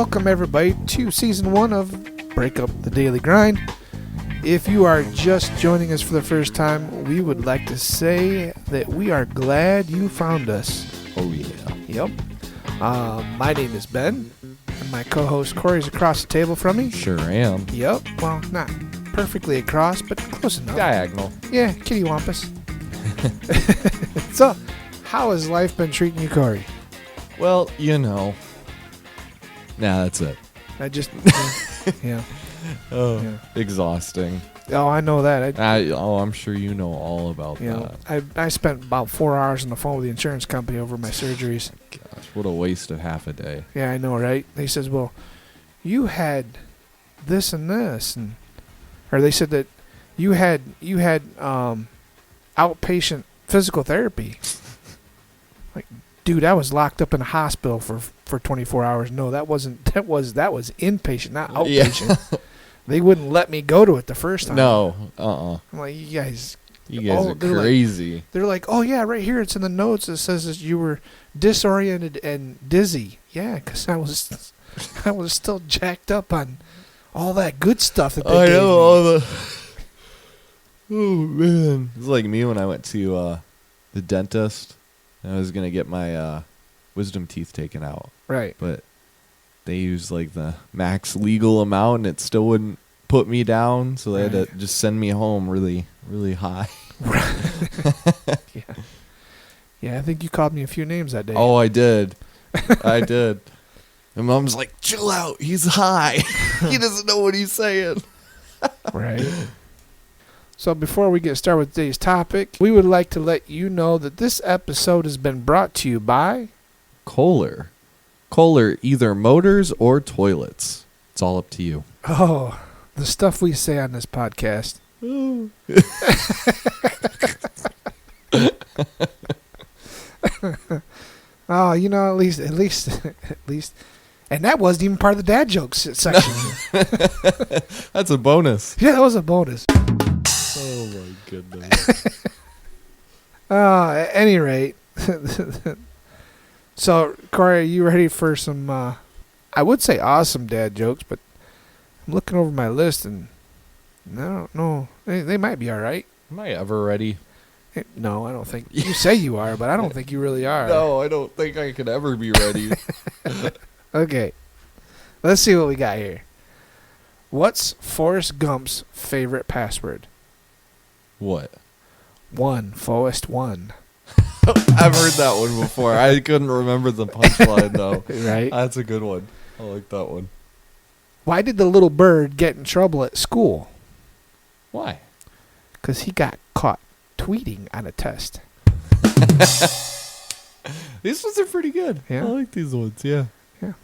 welcome everybody to season 1 of Break Up the Daily Grind. If you are just joining us for the first time, we would like to say that we are glad you found us. Oh yeah. Yep. My name is Ben, and my co-host Corey's across the table from me. Sure am. Yep. Well, not perfectly across, but close enough. Diagonal. Yeah, kitty wampus. So, how has life been treating you, Corey? Well, you know. Nah, that's it. I just, yeah. Oh, Yeah. exhausting. Oh, I know that. I'm sure you know all about that. I spent about 4 hours on the phone with the insurance company over my surgeries. Gosh, what a waste of half a day. Yeah, I know, right? He says, well, you had this and this, or they said that you had outpatient physical therapy. Like, dude, I was locked up in a hospital for 24 hours. No, that was inpatient, not outpatient. Yeah. They wouldn't let me go to it the first time. No, I'm like, you guys are crazy. They're like, oh yeah, right here it's in the notes. It says that you were disoriented and dizzy. Yeah, because I was still jacked up on all that good stuff that they gave me. All the. Oh man, it's like me when I went to the dentist. I was gonna get my wisdom teeth taken out. Right. But they used like the max legal amount, and it still wouldn't put me down, so they had to just send me home really, really high. Yeah. Yeah, I think you called me a few names that day. Oh, I did. I did. And Mom's like, chill out. He's high. He doesn't know what he's saying. Right. So before we get started with today's topic, we would like to let you know that this episode has been brought to you by Kohler. Kohler, either motors or toilets. It's all up to you. Oh, the stuff we say on this podcast. Oh, you know, at least. And that wasn't even part of the dad jokes section. That's a bonus. Yeah, that was a bonus. Oh, my goodness. At any rate. So, Corey, are you ready for some, I would say awesome dad jokes, but I'm looking over my list and I don't know. They might be all right. Am I ever ready? No, I don't think. You say you are, but I don't think you really are. No, I don't think I could ever be ready. Okay. Let's see what we got here. What's Forrest Gump's favorite password? What? 1, Forrest 1. I've heard that one before. I couldn't remember the punchline, though. Right? That's a good one. I like that one. Why did the little bird get in trouble at school? Why? Because he got caught tweeting on a test. These ones are pretty good. Yeah. I like these ones, yeah. Yeah.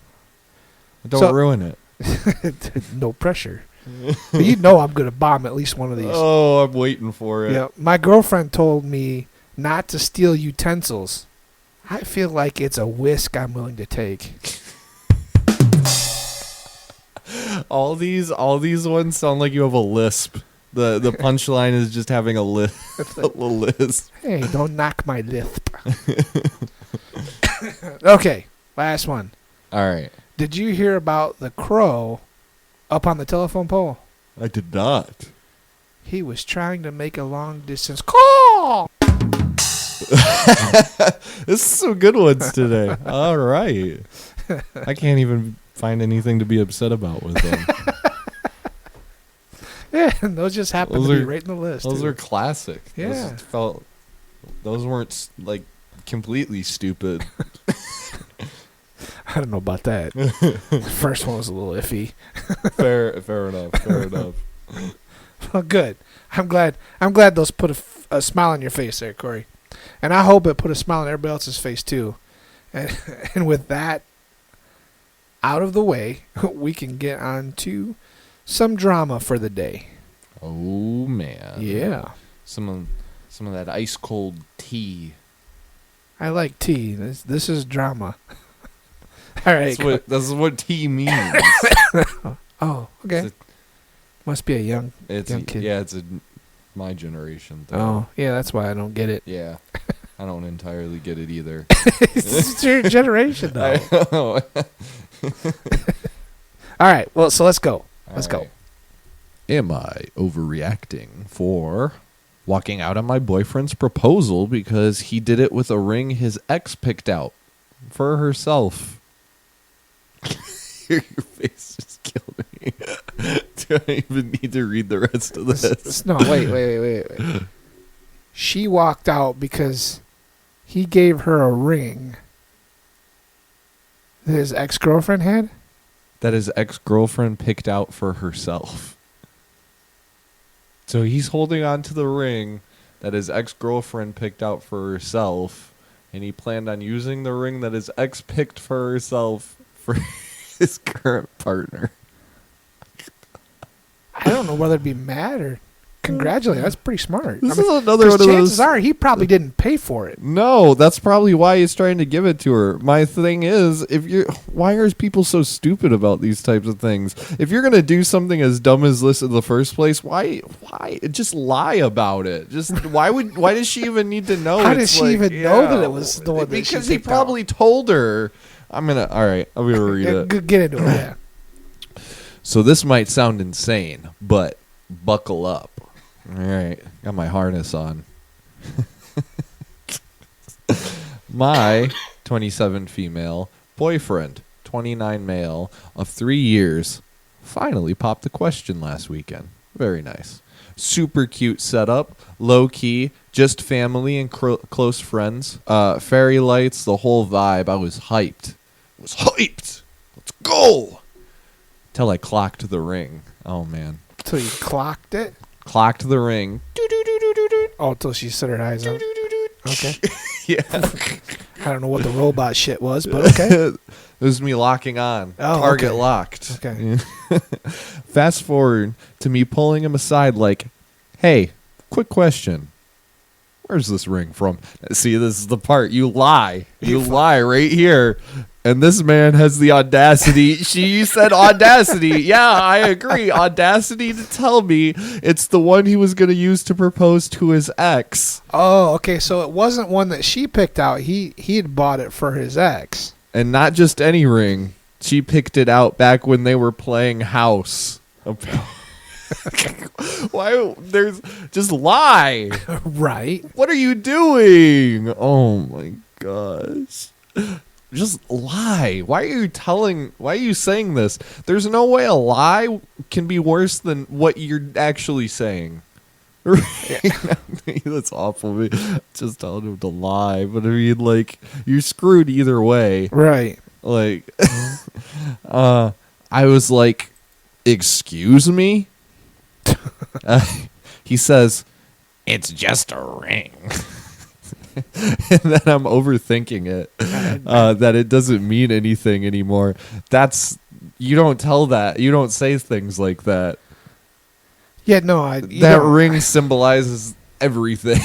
Don't ruin it. No pressure. But you know I'm going to bomb at least one of these. Oh, I'm waiting for it. Yeah. My girlfriend told me not to steal utensils. I feel like it's a risk I'm willing to take. All these ones sound like you have a lisp. The punchline is just having a little lisp. Hey, don't knock my lisp. Okay, last one. All right. Did you hear about the crow up on the telephone pole? I did not. He was trying to make a long distance call. This is some good ones today. All right. I can't even find anything to be upset about with them. Yeah, and those just happen to be right in the list. Those are classic. Yeah. Those weren't like completely stupid. I don't know about that. The first one was a little iffy. Fair enough. Well, good. I'm glad those put a smile on your face there, Corey. And I hope it put a smile on everybody else's face too. And with that out of the way, we can get on to some drama for the day. Oh man. Yeah. Some of that ice cold tea. I like tea. This is drama. All right. This is what tea means. Oh, okay. Must be a young kid. Yeah, it's my generation thing. Oh, yeah, that's why I don't get it. Yeah. I don't entirely get it either. It's your generation, though. I know. All right. Well, so let's go. Let's All go. right. Am I overreacting for walking out on my boyfriend's proposal because he did it with a ring his ex picked out for herself? Your face just killed me. Do I even need to read the rest of this? No, wait. She walked out because he gave her a ring that his ex-girlfriend had? That his ex-girlfriend picked out for herself. So he's holding on to the ring that his ex-girlfriend picked out for herself, and he planned on using the ring that his ex picked for herself for his current partner. I don't know whether to be mad or congratulate. That's pretty smart. This is another 'cause one of chances those. are he probably didn't pay for it. No, that's probably why he's trying to give it to her. My thing is, why are people so stupid about these types of things? If you're gonna do something as dumb as this in the first place, why just lie about it? Just why does she even need to know? How It's does she even know that it was the one that she because he picked out? probably told her. All right, I'm gonna read Yeah, it. get into it. Yeah. So this might sound insane, but buckle up. All right, got my harness on. My 27 female boyfriend, 29 male, of 3 years, finally popped the question last weekend. Very nice. Super cute setup, low key, just family and close friends. Fairy lights, the whole vibe. I was hyped. Let's go! Till I clocked the ring. Oh man. So you clocked it? Clocked the ring. Oh, until she set her eyes on. Okay. Yeah. I don't know what the robot shit was, but okay. It was me locking on. Oh, Target okay. locked. Okay. Fast forward to me pulling him aside like, hey, quick question. Where's this ring from? See, this is the part. You lie. You lie right here. And this man has the audacity. You said audacity. Yeah, I agree. Audacity to tell me it's the one he was going to use to propose to his ex. Oh, okay. So it wasn't one that she picked out. He had bought it for his ex. And not just any ring. She picked it out back when they were playing house. Why? There's just lie. Right. What are you doing? Oh my gosh. Just lie. Why are you saying this? There's no way a lie can be worse than what you're actually saying. That's awful. Just telling him to lie. But I mean, like, you're screwed either way. Right. Like, I was like, excuse me? He says, it's just a ring. And then I'm overthinking it, that it doesn't mean anything anymore. You don't tell that. You don't say things like that. Yeah, no. That ring symbolizes everything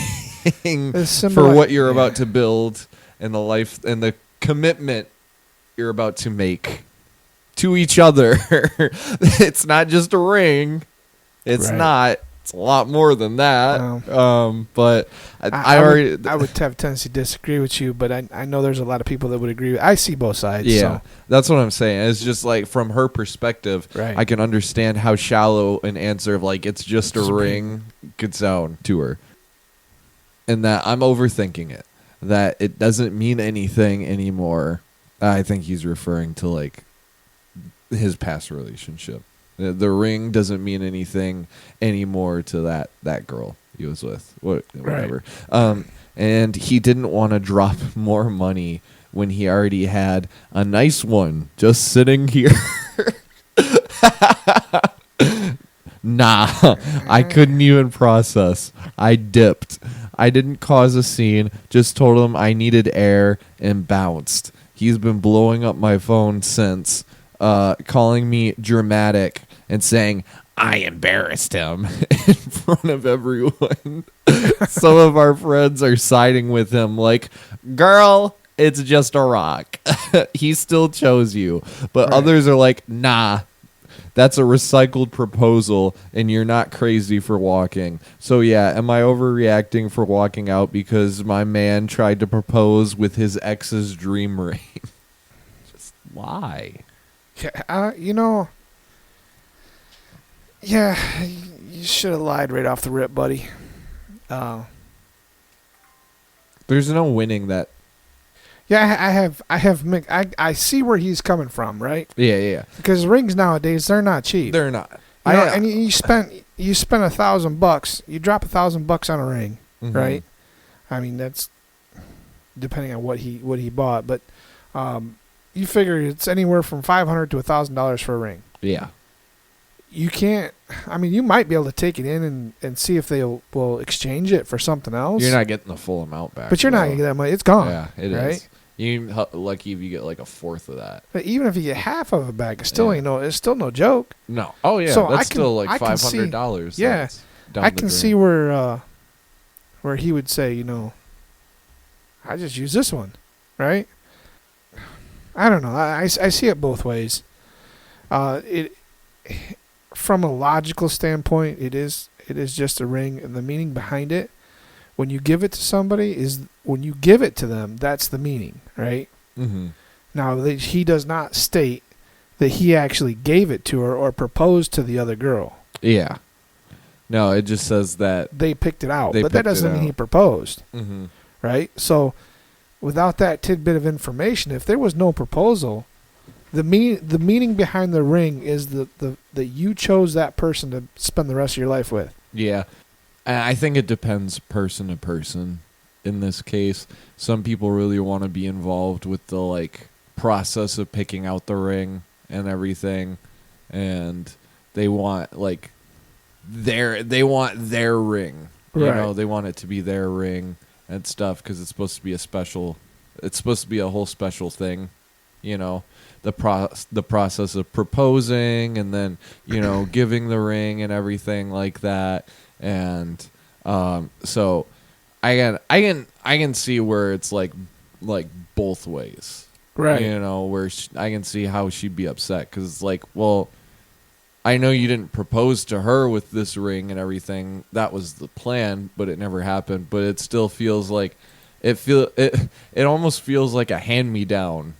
for what you're about to build and the life and the commitment you're about to make to each other. It's not just a ring. It's Right. not. It's a lot more than that. But I would have a tendency to disagree with you, but I know there's a lot of people that would agree. I see both sides. Yeah, So. that's what I'm saying. It's just like from her perspective, Right. I can understand how shallow an answer of like it's just a ring could sound to her, and that I'm overthinking it. That it doesn't mean anything anymore. I think he's referring to like his past relationship. The ring doesn't mean anything anymore to that girl he was with. Whatever. Right. And he didn't want to drop more money when he already had a nice one just sitting here. Nah, I couldn't even process. I dipped. I didn't cause a scene, just told him I needed air and bounced. He's been blowing up my phone since, calling me dramatic and saying I embarrassed him in front of everyone. Some of our friends are siding with him like, girl, it's just a rock. He still chose you. But Right. others are like, nah, that's a recycled proposal and you're not crazy for walking. So yeah, am I overreacting for walking out because my man tried to propose with his ex's dream ring? Just why? Yeah, Yeah, you should have lied right off the rip, buddy. There's no winning that. Yeah, I see where he's coming from, right? Yeah. Because rings nowadays, they're not cheap. They're not. And you spent $1,000. You drop $1,000 on a ring, Mhm. right? I mean, that's depending on what he bought, but you figure it's anywhere from $500 to $1,000 for a ring. Yeah. You can't. I mean, you might be able to take it in and see if they will exchange it for something else. You're not getting the full amount back. but you're not gonna get that money. It's gone. Yeah, it is. right? You're lucky if you get like a fourth of that. But even if you get half of it back, it still Yeah. ain't no. It's still no joke. No. Oh yeah, So that's I can- still like I can see- $500. yeah, that's down I the can drain. see where he would say, I just use this one, right? I don't know. I see it both ways. It from a logical standpoint, it is just a ring, and the meaning behind it, when you give it to somebody, is when you give it to them. That's the meaning, right? Mhm. Now he does not state that he actually gave it to her or proposed to the other girl. Yeah. No, it just says that. They picked it out, They but that picked it doesn't mean out. he proposed. Mhm. Right? So without that tidbit of information, if there was no proposal, the meaning behind the ring is that you chose that person to spend the rest of your life with. Yeah. And I think it depends person to person in this case. Some people really want to be involved with the like process of picking out the ring and everything, and they want like their ring. You Right. know, they want it to be their ring and stuff because it's supposed to be it's supposed to be a whole special thing, you know. The process of proposing and then, giving the ring and everything like that. And so I can see where it's like both ways. Right. Where I can see how she'd be upset cuz it's like, well, I know you didn't propose to her with this ring and everything. That was the plan, but it never happened. But it still feels like it almost feels like a hand-me-down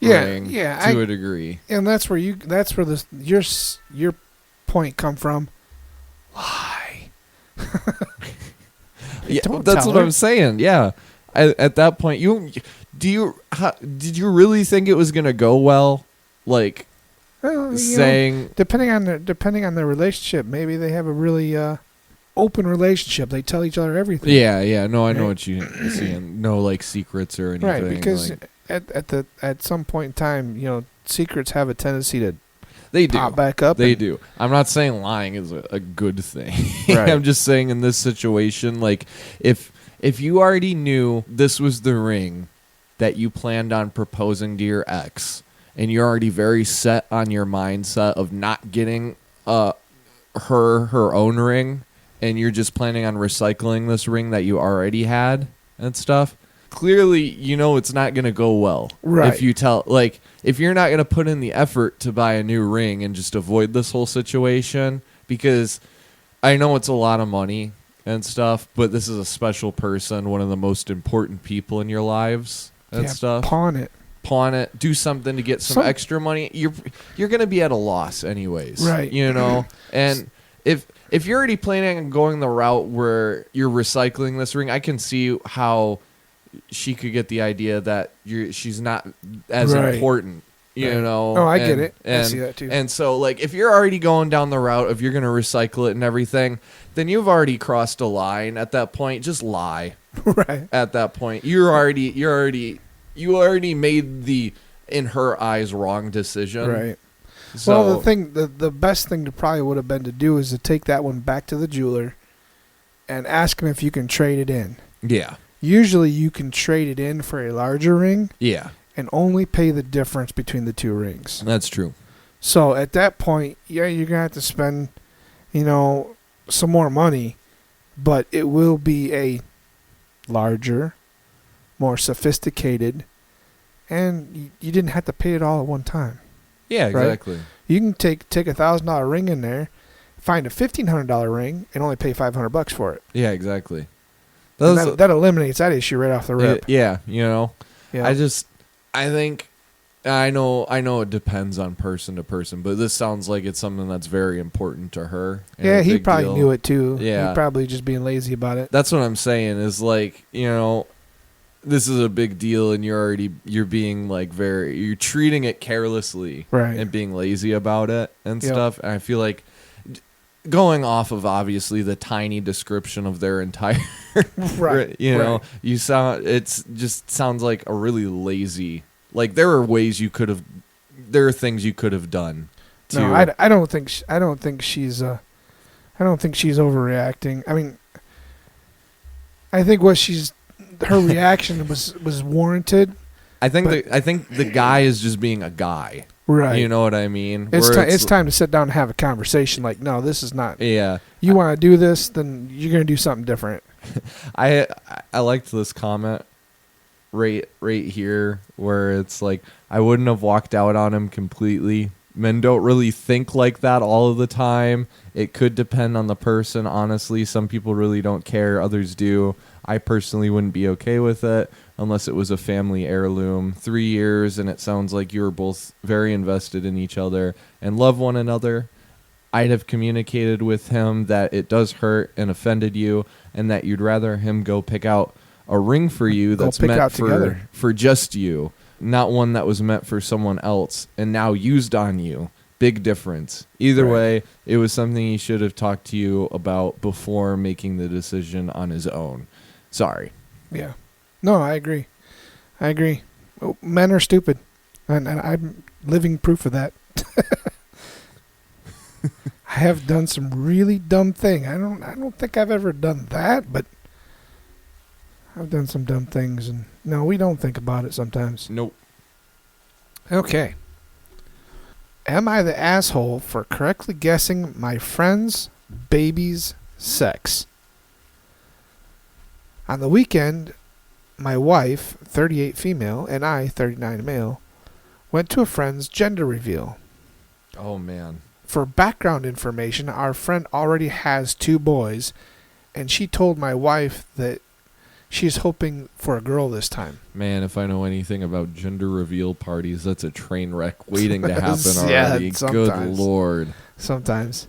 ring to a degree. And that's where your point come from. Lie. Yeah, Don't that's tell what her. I'm saying. Yeah, at that point, did you really think it was gonna go well? Like Well, saying, depending on their relationship, maybe they have a really open relationship. They tell each other everything. yeah, no, I know Right. what you're saying. No, like secrets or anything. Right, because like, at some point in time, secrets have a tendency to they do. pop back up. They and- do. I'm not saying lying is a good thing. Right. I'm just saying in this situation, like if you already knew this was the ring that you planned on proposing to your ex, and you're already very set on your mindset of not getting her own ring, and you're just planning on recycling this ring that you already had and stuff, clearly it's not going to go well. Right. If you're not going to put in the effort to buy a new ring and just avoid this whole situation, because I know it's a lot of money and stuff, but this is a special person, one of the most important people in your lives and stuff. Pawn it. Do something to get some extra money. You're going to be at a loss anyways. Right. And if you're already planning on going the route where you're recycling this ring, I can see how she could get the idea that she's not as Right. important, Right. Oh, I get it. I see that too. And so, like, if you're already going down the route of you're going to recycle it and everything, then you've already crossed a line at that point. Just lie. Right. At that point, you already made the, in her eyes, wrong decision. Right. So, Well, the best thing to probably would have been to do is to take that one back to the jeweler and ask him if you can trade it in. yeah, Usually you can trade it in for a larger ring yeah, and only pay the difference between the two rings. that's true. So at that point, you're going to have to spend, some more money, but it will be a larger, more sophisticated, and you didn't have to pay it all at one time. Yeah, Right. exactly. You can take $1,000 ring in there, find a $1,500 ring, and only pay $500 for it. Yeah, exactly. And that eliminates that issue right off the rip. Yeah, Yeah. I think I know it depends on person to person, but this sounds like it's something that's very important to her. and Yeah, a he big probably deal. knew it too. Yeah. He probably just being lazy about it. That's what I'm saying is like, this is a big deal and you're being like you're treating it carelessly Right. and being lazy about it and Yep. stuff. And I feel like going off of obviously the tiny description of their entire Right. it just sounds like a really lazy, like there are things you could have done to No, I don't think she's overreacting. I mean, I think her reaction was warranted. I think the guy is just being a guy. Right. You know what I mean? It's time to sit down and have a conversation. Like, no, this is not. Yeah. You want to do this, then you're going to do something different. I liked this comment right here where it's like, I wouldn't have walked out on him completely. Men don't really think like that all of the time. It could depend on the person, honestly. Some people really don't care, others do. I personally wouldn't be okay with it unless it was a family heirloom. 3 years, and it sounds like you were both very invested in each other and love one another. I'd have communicated with him that it does hurt and offended you, and that you'd rather him go pick out a ring for you Go that's pick meant out together. for just you, not one that was meant for someone else and now used on you. Big difference. Either Right. way, it was something he should have talked to you about before making the decision on his own. Sorry. Yeah. No, I agree. Oh, men are stupid, and I'm living proof of that. I have done some really dumb thing. I don't think I've ever done that, but I've done some dumb things, and no, we don't think about it sometimes. Nope. Okay. Am I the asshole for correctly guessing my friend's baby's sex? On the weekend, my wife, 38 female, and I, 39 male, went to a friend's gender reveal. Oh, man. For background information, our friend already has 2 boys, and she told my wife that she's hoping for a girl this time. Man, if I know anything about gender reveal parties, that's a train wreck waiting to happen Yeah, already. Good sometimes. Lord. Sometimes.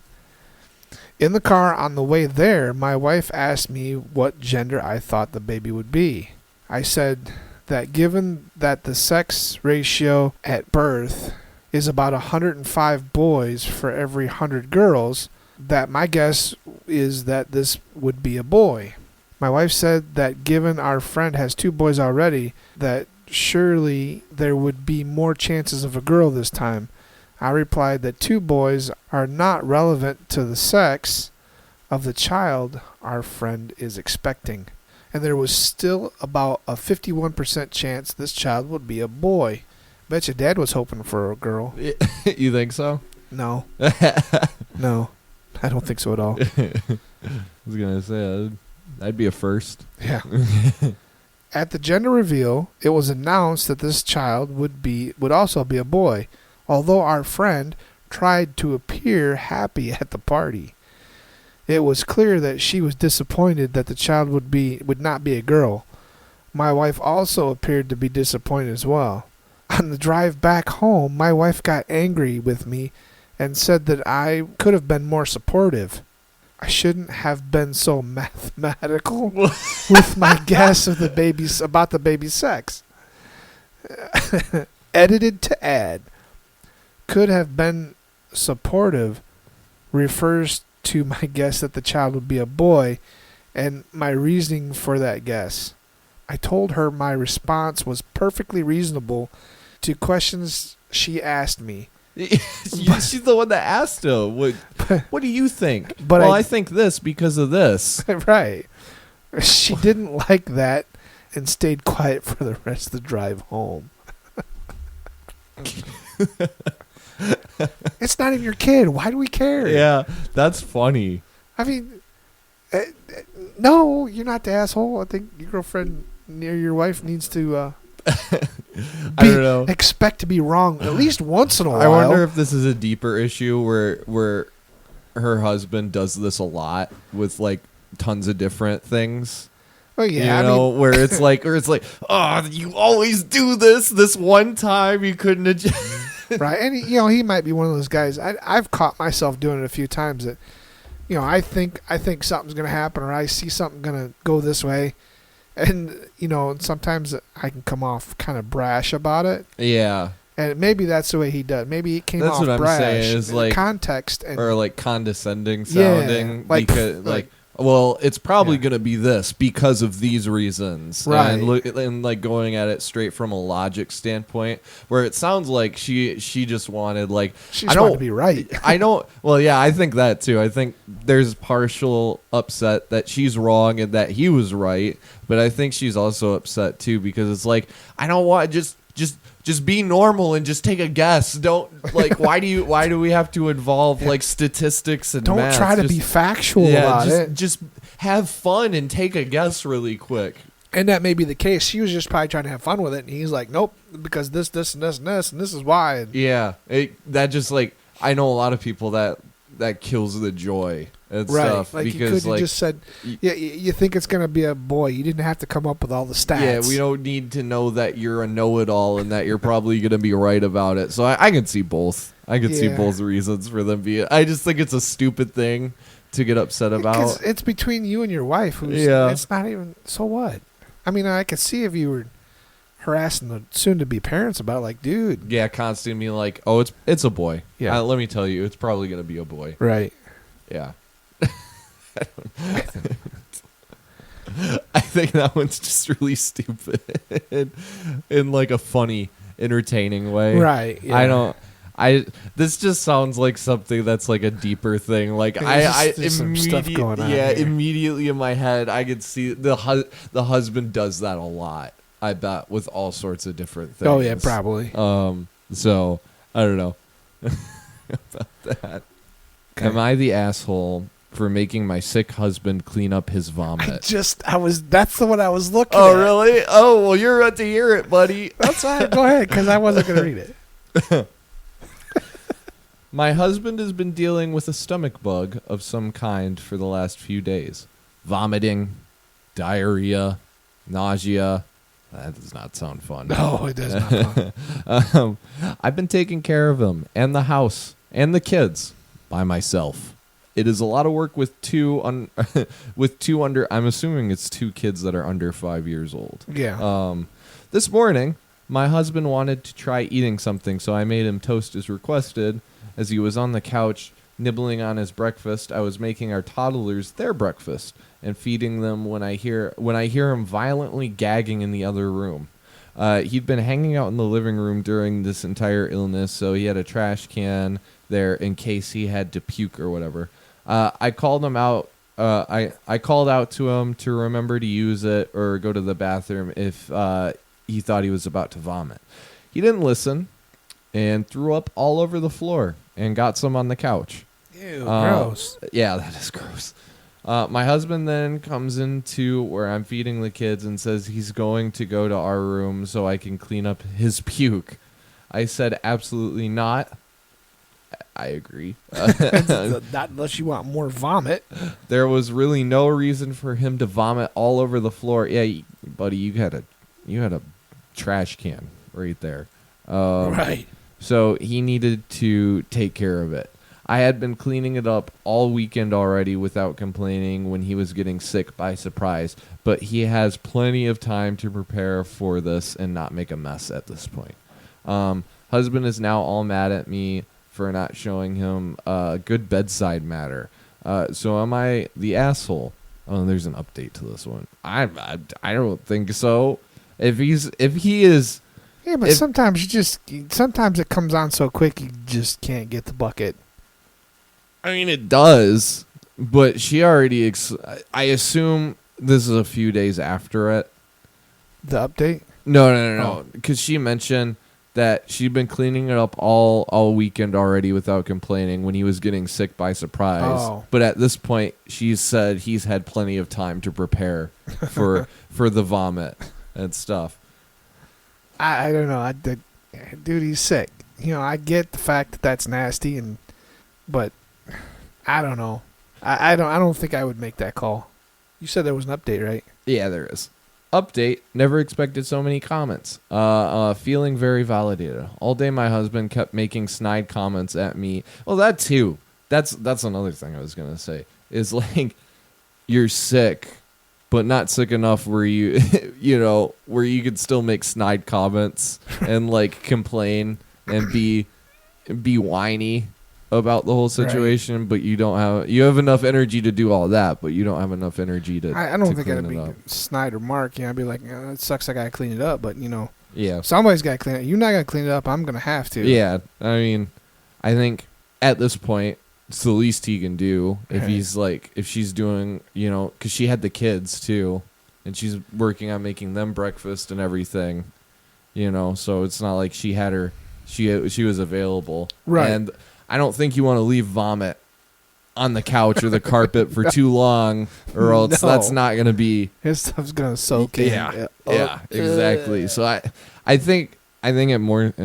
In the car on the way there, my wife asked me what gender I thought the baby would be. I said that given that the sex ratio at birth is about 105 boys for every 100 girls, that my guess is that this would be a boy. My wife said that given our friend has 2 boys already, that surely there would be more chances of a girl this time. I replied that 2 boys are not relevant to the sex of the child our friend is expecting, and there was still about a 51% chance this child would be a boy. Bet your dad was hoping for a girl. You think so? No. No. I don't think so at all. I was going to say, that'd be a first. Yeah. At the gender reveal, it was announced that this child would also be a boy, although our friend tried to appear happy at the party. It was clear that she was disappointed that the child would not be a girl. My wife also appeared to be disappointed as well. On the drive back home, my wife got angry with me and said that I could have been more supportive. I shouldn't have been so mathematical with my guess of about the baby's sex. Edited to add, could have been supportive refers to my guess that the child would be a boy and my reasoning for that guess. I told her my response was perfectly reasonable to questions she asked me. She's the one that asked him. What do you think? But I think this because of this. Right. She didn't like that and stayed quiet for the rest of the drive home. It's not even your kid. Why do we care? Yeah, that's funny. I mean, no, you're not the asshole. I think your girlfriend near your wife needs to I don't know. expect to be wrong at least once in a while. I wonder if this is a deeper issue where her husband does this a lot with like tons of different things. Oh yeah, You know, where it's like, oh, you always do this one time you couldn't have. right? And he might be one of those guys. I've caught myself doing it a few times that, I think something's gonna happen, or I see something gonna go this way, and sometimes I can come off kind of brash about it. Yeah. And maybe that's the way he does. Maybe it came That's off what I'm brash. saying is like context and or like condescending Yeah, sounding like, because like- well, it's probably Yeah. gonna be this because of these reasons, Right. And like going at it straight from a logic standpoint, where it sounds like she just wanted like she I just don't wanted to be right. I don't. Well, yeah, I think that too. I think there's partial upset that she's wrong and that he was right, but I think she's also upset too because it's like I don't want just be normal and just take a guess. Don't like why do we have to involve like statistics and Don't math? try to Just- be factual about it. just have fun and take a guess really quick. And that may be the case. She was just probably trying to have fun with it, and he's like, "Nope, because this, and this, and this, and this is why." And Yeah, that just like I know a lot of people that kills the joy and right, stuff like you because could have like just said, y- "Yeah, you think it's gonna be a boy. You didn't have to come up with all the stats." yeah, we don't need to know that you're a know-it-all and that you're probably going to be right about it. So I can see both. I can see Yeah. both reasons for them being. I just think it's a stupid thing to get upset about. It's between you and your wife. Yeah. It's not even. So what? I mean, I could see if you were harassing the soon-to-be parents about it, like, dude. Yeah, constantly being like, "Oh, it's a boy." Yeah. Let me tell you, it's probably going to be a boy. Right. Yeah. I think that one's just really stupid in like a funny, entertaining way. Right. Yeah. I don't. This just sounds like something that's like a deeper thing. Like There's some stuff going on yeah, here. immediately in my head, I could see the husband does that a lot. I bet with all sorts of different things. Oh yeah, probably. So I don't know about that. Okay. Am I the asshole for making my sick husband clean up his vomit? That's the one I was looking Oh at. really? Oh well, you're about to hear it, buddy. That's all right. Go ahead, because I wasn't going to read it. My husband has been dealing with a stomach bug of some kind for the last few days. Vomiting, diarrhea, nausea. That does not sound fun. No, it does not. I've been taking care of him and the house and the kids by myself. It is a lot of work with two under. I'm assuming it's two kids that are under 5 years old. Yeah. This morning, my husband wanted to try eating something, so I made him toast as requested. As he was on the couch nibbling on his breakfast, I was making our toddlers their breakfast and feeding them when I hear him violently gagging in the other room. He'd been hanging out in the living room during this entire illness, so he had a trash can there in case he had to puke or whatever. I called him out. I called out to him to remember to use it or go to the bathroom if he thought he was about to vomit. He didn't listen and threw up all over the floor and got some on the couch. Ew, gross. Yeah, that is gross. My husband then comes into where I'm feeding the kids and says he's going to go to our room so I can clean up his puke. I said absolutely not. I agree. Not unless you want more vomit. There was really no reason for him to vomit all over the floor. Yeah, buddy, you had a trash can right there. Right. So he needed to take care of it. I had been cleaning it up all weekend already without complaining when he was getting sick by surprise, but he has plenty of time to prepare for this and not make a mess at this point. Husband is now all mad at me for not showing him good bedside manner. So am I the asshole? Oh, there's an update to this one. I don't think so. If he is. Yeah, but sometimes it comes on so quick you just can't get the bucket. I mean, it does, but she already. I assume this is a few days after it. The update? No. Because she mentioned that she'd been cleaning it up all weekend already without complaining when he was getting sick by surprise. Oh. But at this point, she said he's had plenty of time to prepare for the vomit and stuff. I don't know. Dude, he's sick. I get the fact that that's nasty, but I don't know. I don't think I would make that call. You said there was an update, right? Yeah, there is. Update. Never expected so many comments. Feeling very validated. All day my husband kept making snide comments at me. Well, that too. That's another thing I was going to say. Is like, you're sick, but not sick enough where you, where you could still make snide comments and like complain and be whiny about the whole situation, but you have enough energy to do all that, but you don't have enough energy to. I don't think clean I'd be it up. snide or Mark. I'd be like, it sucks. I gotta clean it up, but Yeah. somebody's gotta clean it. You're not gonna clean it up. I'm gonna have to. Yeah, I mean, I think at this point, it's the least he can do if Right. he's like, if she's doing, because she had the kids too, and she's working on making them breakfast and everything, so it's not like she had her, she was available. Right. And I don't think you want to leave vomit on the couch or the carpet for too long, or else No. that's not going to be. His stuff's gonna soak in. Yeah, exactly. So I think it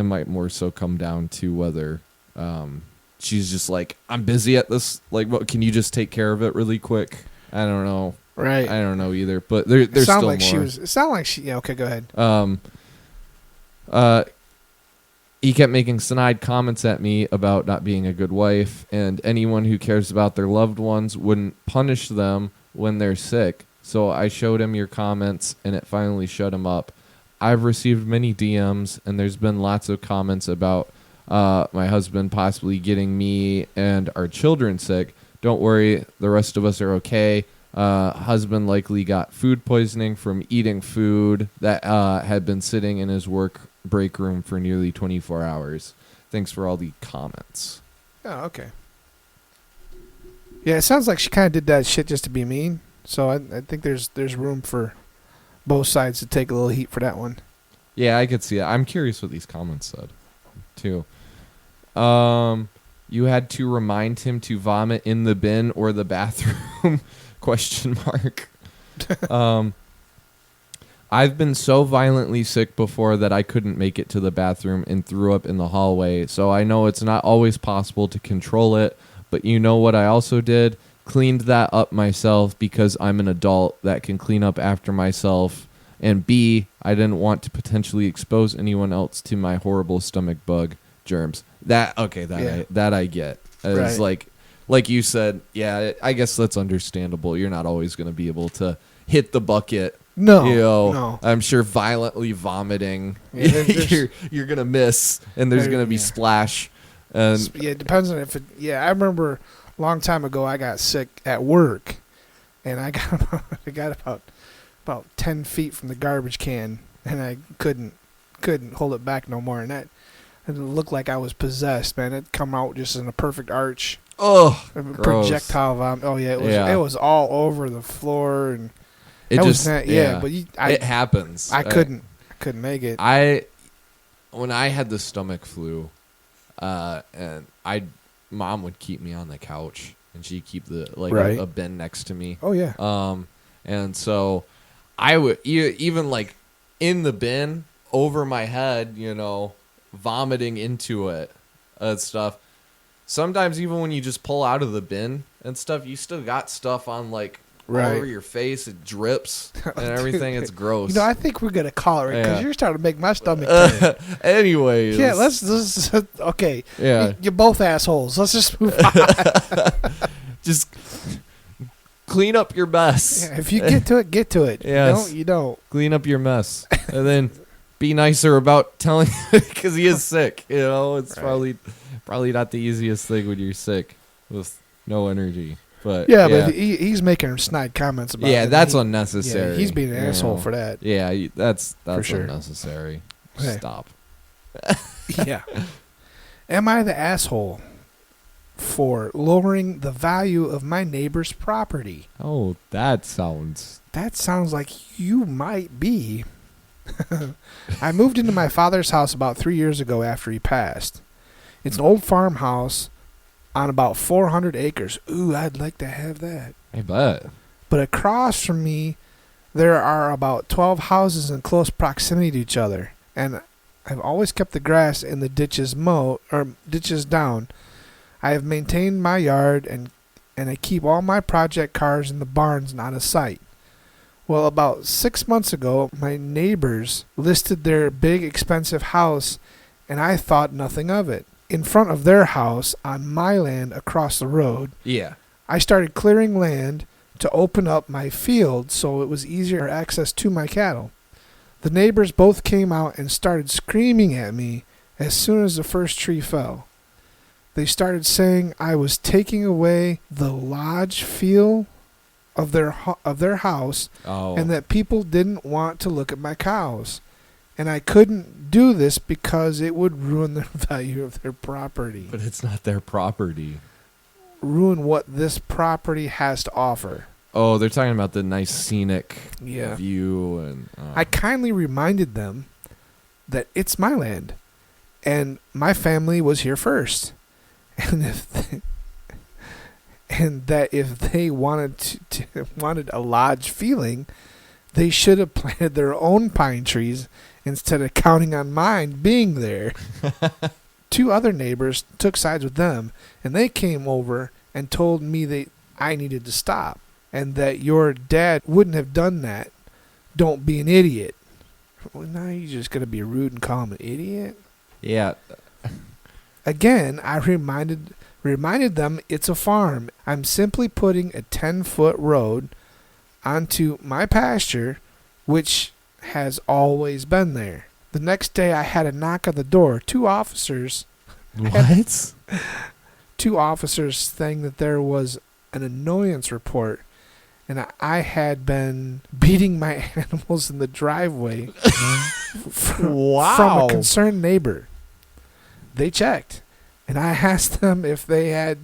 might more so come down to whether she's just like, I'm busy at this. Like, what? Can you just take care of it really quick? I don't know. Right. I don't know either. But there's It sounded still like more. she was. It sounded like she. Yeah. Okay. Go ahead. He kept making snide comments at me about not being a good wife, and anyone who cares about their loved ones wouldn't punish them when they're sick. So I showed him your comments, and it finally shut him up. I've received many DMs, and there's been lots of comments about my husband possibly getting me and our children sick. Don't worry, the rest of us are okay. Husband likely got food poisoning from eating food that had been sitting in his work break room for nearly 24 hours. Thanks for all the comments. Oh. Okay. Yeah. It sounds like she kind of did that shit just to be mean. So I think there's room for both sides to take a little heat for that one. Yeah, I could see that. I'm curious what these comments said, too. You had to remind him to vomit in the bin or the bathroom? ? I've been so violently sick before that I couldn't make it to the bathroom and threw up in the hallway, so I know it's not always possible to control it, but you know what I also did? Cleaned that up myself because I'm an adult that can clean up after myself, and B, I didn't want to potentially expose anyone else to my horrible stomach bug germs. That I get. It's Right. like you said, yeah, I guess that's understandable. You're not always going to be able to hit the bucket. No. No. No. I'm sure violently vomiting, Yeah, there's- you're going to miss, and there's There- going to be yeah. splash. And Yeah, it depends on if it. Yeah, I remember a long time ago I got sick at work, and I got about 10 feet from the garbage can, and I couldn't hold it back no more, and that it looked like I was possessed, man. It come out just in a perfect arch, oh, a gross. projectile vomit. Oh yeah, Yeah. it was all over the floor, and It that just was but it happens. I couldn't make it. When I had the stomach flu, and mom would keep me on the couch, and she'd keep Right. a bin next to me. Oh yeah, And so I would even like in the bin over my head, vomiting into it and stuff. Sometimes even when you just pull out of the bin and stuff, you still got stuff on all Right. over your face. It drips and everything. It's gross. I think we're gonna call it because Yeah. you're starting to make my stomach turn. Anyways. Yeah, let's okay. Yeah. You're both assholes. Let's just move on. Just clean up your mess. Yeah, if you get to it, get to it. Yes. You don't. Clean up your mess. And then be nicer about telling, because he is sick. It's Right. probably not the easiest thing when you're sick with no energy. But Yeah, but he's making snide comments about it. yeah, and that's he- unnecessary. Yeah, he's being an asshole for that. Yeah, that's sure. unnecessary. Okay. Stop. Yeah. Am I the asshole for lowering the value of my neighbor's property? Oh, that sounds. That sounds like you might be. I moved into my father's house about 3 years ago after he passed. It's an old farmhouse on about 400 acres. Ooh, I'd like to have that. I bet. But across from me, there are about 12 houses in close proximity to each other. And I've always kept the grass in the ditches down. I have maintained my yard and and I keep all my project cars in the barns and out of sight. Well, about 6 months ago, my neighbors listed their big expensive house, and I thought nothing of it. In front of their house, on my land across the road, Yeah. I started clearing land to open up my field so it was easier access to my cattle. The neighbors both came out and started screaming at me as soon as the first tree fell. They started saying I was taking away the lodge feel of their house, Oh. and that people didn't want to look at my cows. And I couldn't do this because it would ruin the value of their property. But it's not their property. Ruin what this property has to offer. Oh, they're talking about the nice scenic Yeah. view and. I kindly reminded them that it's my land, and my family was here first, and if they wanted a lodge feeling, they should have planted their own pine trees instead of counting on mine being there. 2 other neighbors took sides with them, and they came over and told me that I needed to stop, and that your dad wouldn't have done that. Don't be an idiot. Well, now you're just going to be rude and call him an idiot? Yeah. Again, I reminded them it's a farm. I'm simply putting a 10-foot road onto my pasture, which has always been there. The next day, I had a knock on the door. 2 officers What? 2 officers saying that there was an annoyance report, and I had been beating my animals in the driveway from a concerned neighbor. They checked, and I asked them if they had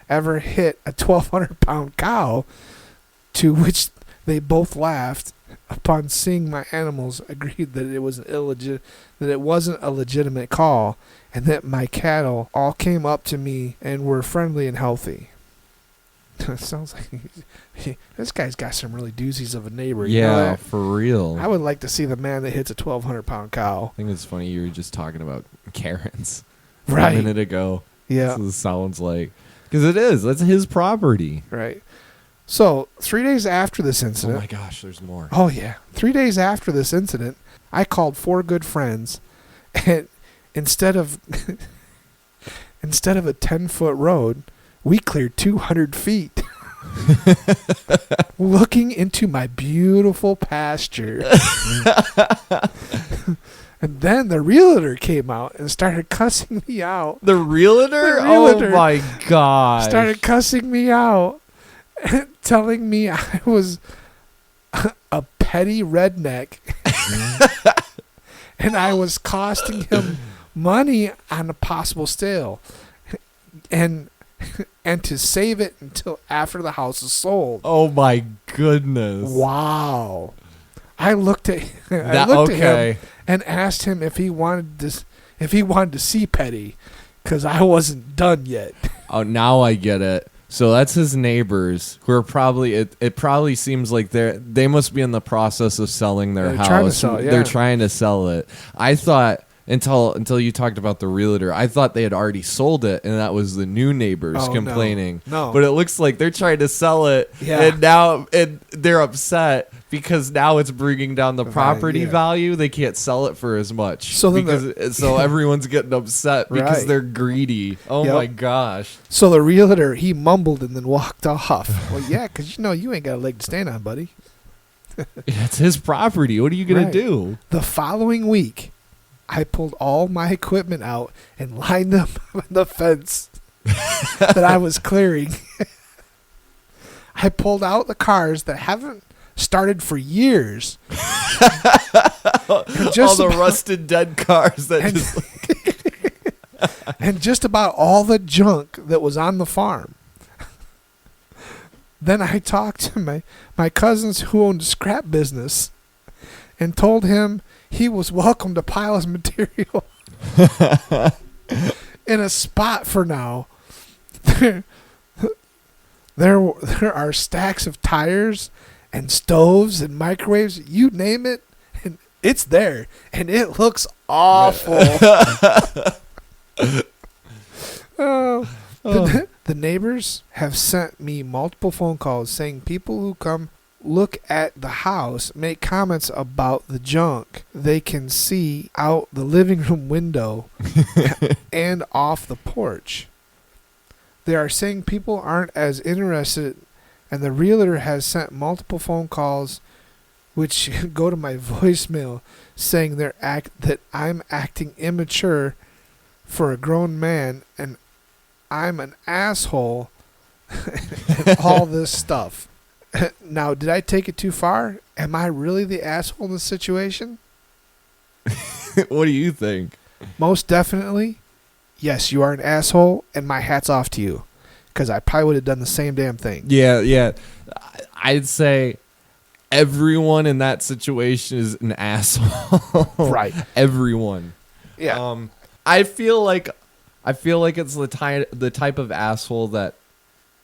ever hit a 1,200-pound cow, to which they both laughed. Upon seeing my animals, agreed that it wasn't a legitimate call, and that my cattle all came up to me and were friendly and healthy. It sounds like this guy's got some really doozies of a neighbor. You know Yeah, that? for real. I would like to see the man that hits a 1,200-pound cow. I think it's funny you were just talking about Karens Right. a minute ago. Yeah. That's what it sounds like. Because it is. That's his property. Right. So 3 days after this Oh incident. my gosh, there's more. Oh yeah. 3 days after this incident, I called 4 good friends, and instead of a 10-foot road, we cleared 200 feet. Looking into my beautiful pasture. And then the realtor came out and started cussing me out. The realtor? The realtor Oh my gosh. Started cussing me out, telling me I was a petty redneck, and I was costing him money on a possible sale, and to save it until after the house is sold. Oh my goodness. Wow! I looked at That, at okay. him and asked him if he wanted to see Petty, because I wasn't done yet. Oh, now I get it. So that's his neighbors who are probably it probably seems like they must be in the process of selling their They're house. trying to sell it, yeah. They're trying to sell it. I thought until you talked about the realtor, I thought they had already sold it and that was the new neighbors Oh, complaining. No. But it looks like they're trying to sell it, Yeah. and now they're upset because now it's bringing down the property yeah. value. They can't sell it for as much. So then so everyone's getting upset because Right. they're greedy. Oh Yep. my gosh. So the realtor, he mumbled and then walked off. Well, yeah, because you ain't got a leg to stand on, buddy. It's his property. What are you going Right. to do? The following week, I pulled all my equipment out and lined them on the fence that I was clearing. I pulled out the cars that haven't started for years. All the rusted dead cars that and, just... and just about all the junk that was on the farm. Then I talked to my cousins who owned a scrap business and told him he was welcome to pile his material in a spot for now. There are stacks of tires and stoves and microwaves, you name it, and it's there, and it looks awful. The neighbors have sent me multiple phone calls saying people who come look at the house make comments about the junk they can see out the living room window and off the porch. They are saying people aren't as interested, and the realtor has sent multiple phone calls which go to my voicemail saying that I'm acting immature for a grown man and I'm an asshole and all this stuff. Now, did I take it too far? Am I really the asshole in this situation? What do you think? Most definitely. Yes, you are an asshole, and my hat's off to you. Because I probably would have done the same damn thing. Yeah. I'd say everyone in that situation is an asshole. Right. Everyone. Yeah. I feel like it's the type of asshole that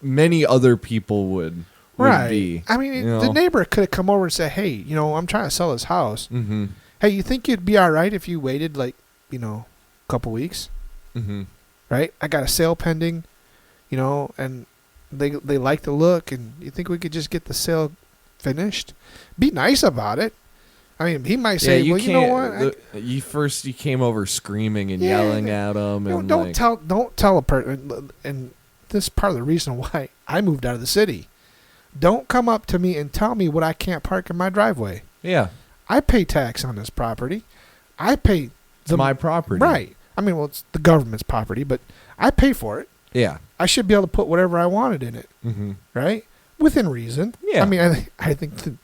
many other people would be. I mean, the neighbor could have come over and said, hey, I'm trying to sell this house. Mm-hmm. Hey, you think you'd be all right if you waited a couple weeks? Mm-hmm. Right? I got a sale pending, and they like the look, and you think we could just get the sale finished? Be nice about it. I mean, he might say, well, you know what? You came over screaming and yelling at him. And don't tell a person, and this is part of the reason why I moved out of the city. Don't come up to me and tell me what I can't park in my driveway. Yeah. I pay tax on this property. It's my property. Right. I mean, it's the government's property, but I pay for it. Yeah. I should be able to put whatever I wanted in it. Mm-hmm. Right? Within reason. Yeah. I mean, I think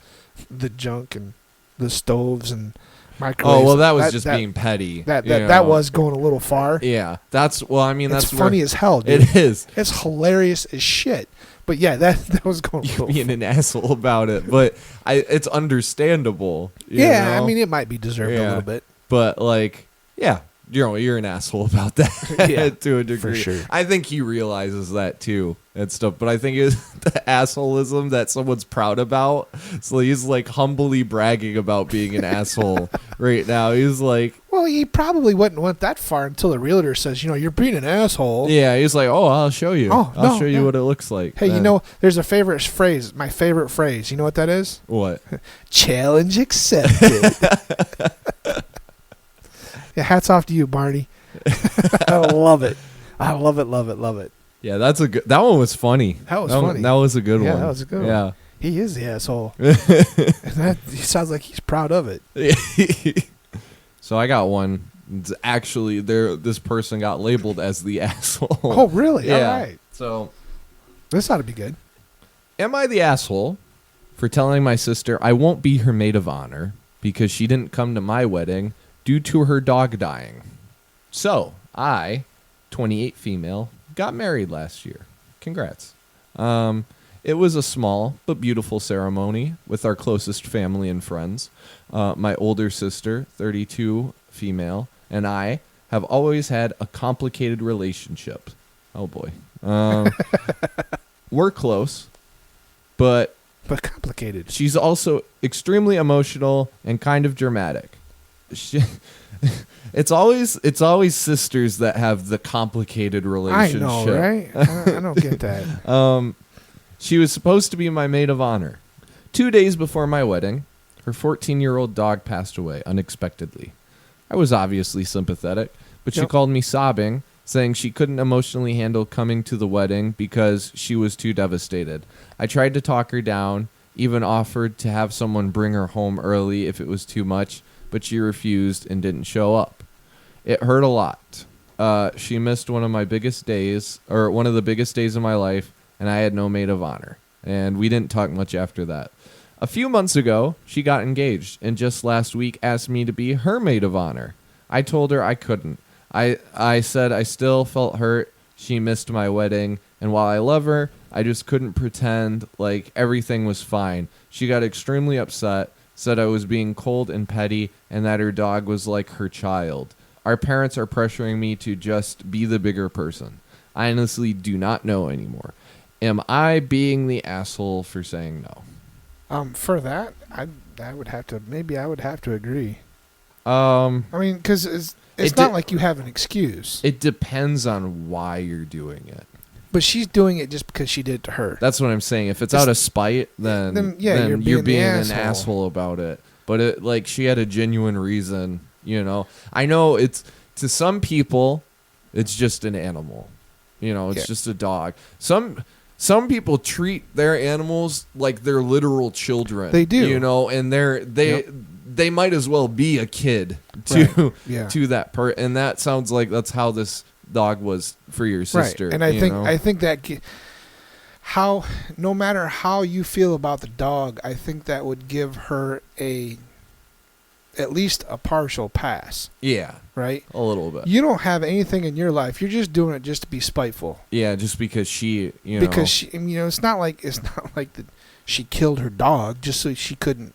the junk and the stoves and microwaves. Oh, well, that was being petty. That was going a little far. Yeah. That's funny as hell, dude. It is. It's hilarious as shit. But yeah, that was going. You're being an asshole about it, but it's understandable. I mean, it might be deserved a little bit, but you're an asshole about that to a degree. For sure. I think he realizes that too and stuff, but I think it's the assholism that someone's proud about. So he's like humbly bragging about being an asshole right now. He's like, well, he probably wouldn't went that far until the realtor says, you're being an asshole. Yeah, he's like, oh, I'll show you. I'll show you what it looks like. Hey, there's a favorite phrase, my favorite phrase. You know what that is? What? Challenge accepted. Yeah, hats off to you, Barney. I love it. I love it. Yeah, that one was funny. That was funny. That was a good one. Yeah, that was a good one. Yeah. He is the asshole. And he sounds like he's proud of it. So I got one. It's actually, this person got labeled as the asshole. Oh, really? Yeah. All right. So this ought to be good. Am I the asshole for telling my sister I won't be her maid of honor because she didn't come to my wedding due to her dog dying? So, I, 28 female, got married last year. Congrats. It was a small but beautiful ceremony with our closest family and friends. My older sister, 32 female, and I have always had a complicated relationship. Oh boy. We're close, but complicated. She's also extremely emotional and kind of dramatic. It's always sisters that have the complicated relationship. I know, right? I don't get that. She was supposed to be my maid of honor. 2 days before my wedding, her 14-year-old dog passed away unexpectedly. I was obviously sympathetic, but she called me sobbing, saying she couldn't emotionally handle coming to the wedding because she was too devastated. I tried to talk her down, even offered to have someone bring her home early if it was too much, but she refused and didn't show up. It hurt a lot. She missed one of the biggest days of my life, and I had no maid of honor. And we didn't talk much after that. A few months ago, she got engaged, and just last week asked me to be her maid of honor. I told her I couldn't. I said I still felt hurt. She missed my wedding, and while I love her, I just couldn't pretend like everything was fine. She got extremely upset, said I was being cold and petty, and that her dog was like her child. Our parents are pressuring me to just be the bigger person. I honestly do not know anymore. Am I being the asshole for saying no? For that, I would have to agree. I mean, because it's not like you have an excuse. It depends on why you're doing it. But she's doing it just because she did it to her. That's what I'm saying. If it's It's- out of spite, then you're being an asshole about it. But it, she had a genuine reason, I know it's, to some people, it's just an animal. It's just a dog. Some people treat their animals like they're literal children. They do. And they might as well be a kid to to that and that sounds like that's how this dog was for your sister. Right. And I think that how, no matter how you feel about the dog, I think that would give her at least a partial pass. Yeah. Right? A little bit. You don't have anything in your life. You're just doing it just to be spiteful. Yeah, just because she, Because she, it's not like that she killed her dog just so she didn't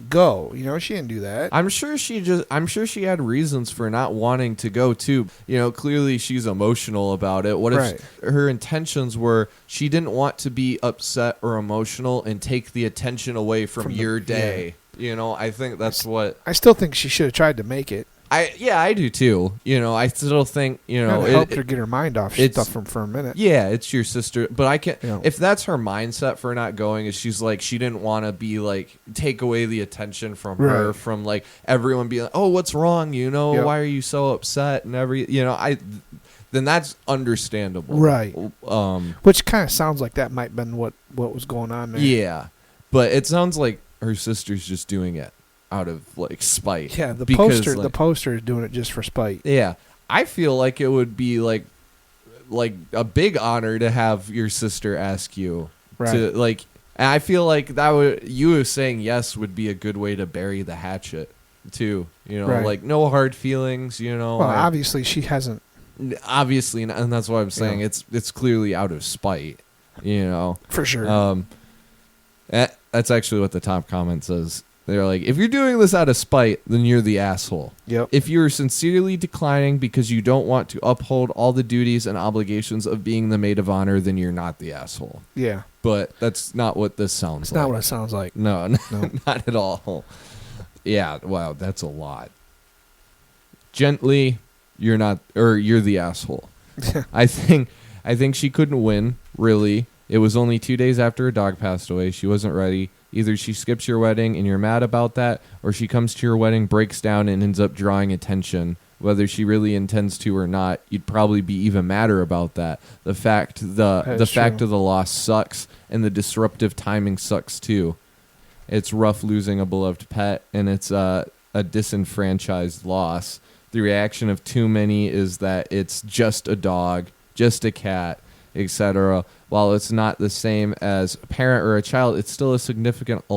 go. She didn't do that. I'm sure she had reasons for not wanting to go too. Clearly she's emotional about it. What if her intentions were she didn't want to be upset or emotional and take the attention away from your day? Yeah. I think that's what I still think she should have tried to make it. I do too. I still think, it helped her get her mind off stuff for a minute. Yeah, it's your sister, but I can't. If that's her mindset for not going, is she's like she didn't want to be like take away the attention from her, from like everyone being like, oh, what's wrong? Why are you so upset and then that's understandable, right? Which kind of sounds like that might have been what was going on there. Yeah, but it sounds like her sister's just doing it out of like spite. Yeah, the poster is doing it just for spite. Yeah, I feel like it would be like a big honor to have your sister ask you to like. And I feel like you saying yes would be a good way to bury the hatchet too. Like no hard feelings. Well, obviously she hasn't. Obviously, and that's what I'm saying. It's clearly out of spite. For sure. That's actually what the top comment says. They're like, if you're doing this out of spite, then you're the asshole. Yep. If you're sincerely declining because you don't want to uphold all the duties and obligations of being the maid of honor, then you're not the asshole. Yeah. But that's not what this sounds like. It's not what it sounds like. No, not at all. Yeah, wow, that's a lot. Gently, you're the asshole. I think she couldn't win, really. It was only 2 days after her dog passed away. She wasn't ready. Either she skips your wedding and you're mad about that, or she comes to your wedding, breaks down, and ends up drawing attention. Whether she really intends to or not, you'd probably be even madder about that. The fact of the loss sucks, and the disruptive timing sucks too. It's rough losing a beloved pet, and it's a disenfranchised loss. The reaction of too many is that it's just a dog, just a cat, etc. While it's not the same as a parent or a child, it's still a significant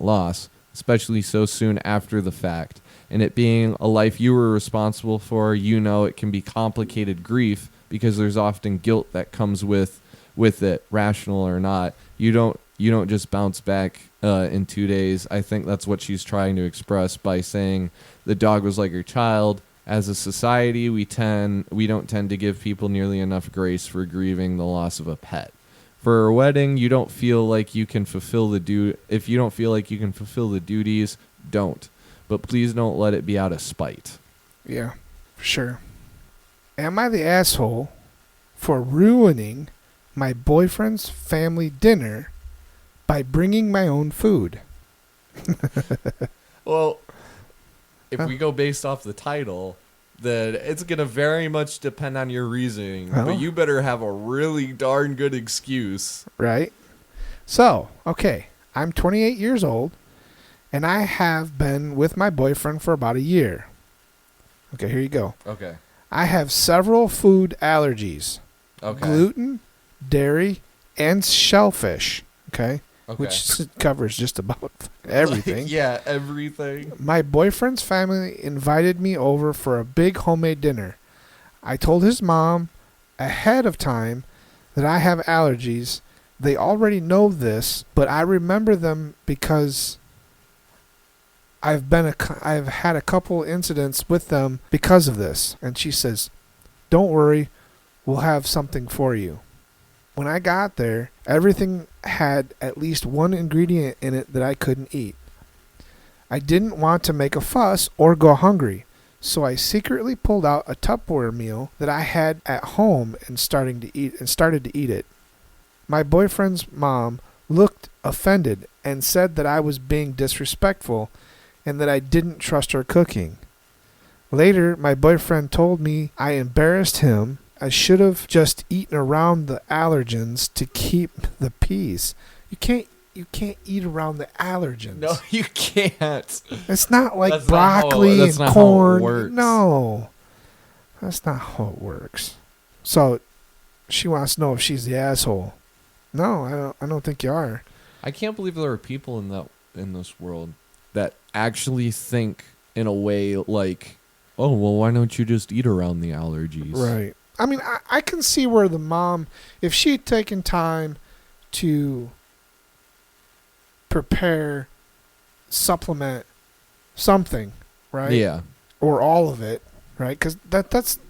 loss, especially so soon after the fact. And it being a life you were responsible for, it can be complicated grief because there's often guilt that comes with it, rational or not. You don't just bounce back in 2 days. I think that's what she's trying to express by saying the dog was like her child. As a society, we don't tend to give people nearly enough grace for grieving the loss of a pet. For a wedding, you don't feel like you can fulfill if you don't feel like you can fulfill the duties, don't. But please don't let it be out of spite. Yeah, for sure. Am I the asshole for ruining my boyfriend's family dinner by bringing my own food? Well, if we go based off the title, then it's going to very much depend on your reasoning. Oh. But you better have a really darn good excuse. Right? So, okay, I'm 28 years old, and I have been with my boyfriend for about a year. Okay, here you go. Okay. I have several food allergies. Okay. Gluten, dairy, and shellfish. Okay? Okay. Which covers just about everything. Yeah, everything. My boyfriend's family invited me over for a big homemade dinner. I told his mom ahead of time that I have allergies. They already know this, but I remember them because I've had a couple incidents with them because of this. And she says, "Don't worry, we'll have something for you." When I got there, everything had at least one ingredient in it that I couldn't eat. I didn't want to make a fuss or go hungry, So I secretly pulled out a Tupperware meal that I had at home and started to eat it. My boyfriend's mom looked offended and said that I was being disrespectful and that I didn't trust her cooking. Later, my boyfriend told me I embarrassed him. I should have just eaten around the allergens to keep the peace. You can't eat around the allergens. No, you can't. It's not like That's not broccoli that's and not corn. How it works. No. That's not how it works. So she wants to know if she's the asshole. No, I don't think you are. I can't believe there are people in this world that actually think in a way like, oh, well, why don't you just eat around the allergies? Right. I mean, I can see where the mom, if she had taken time to prepare, supplement something, right? Yeah. Or all of it, right? Because that's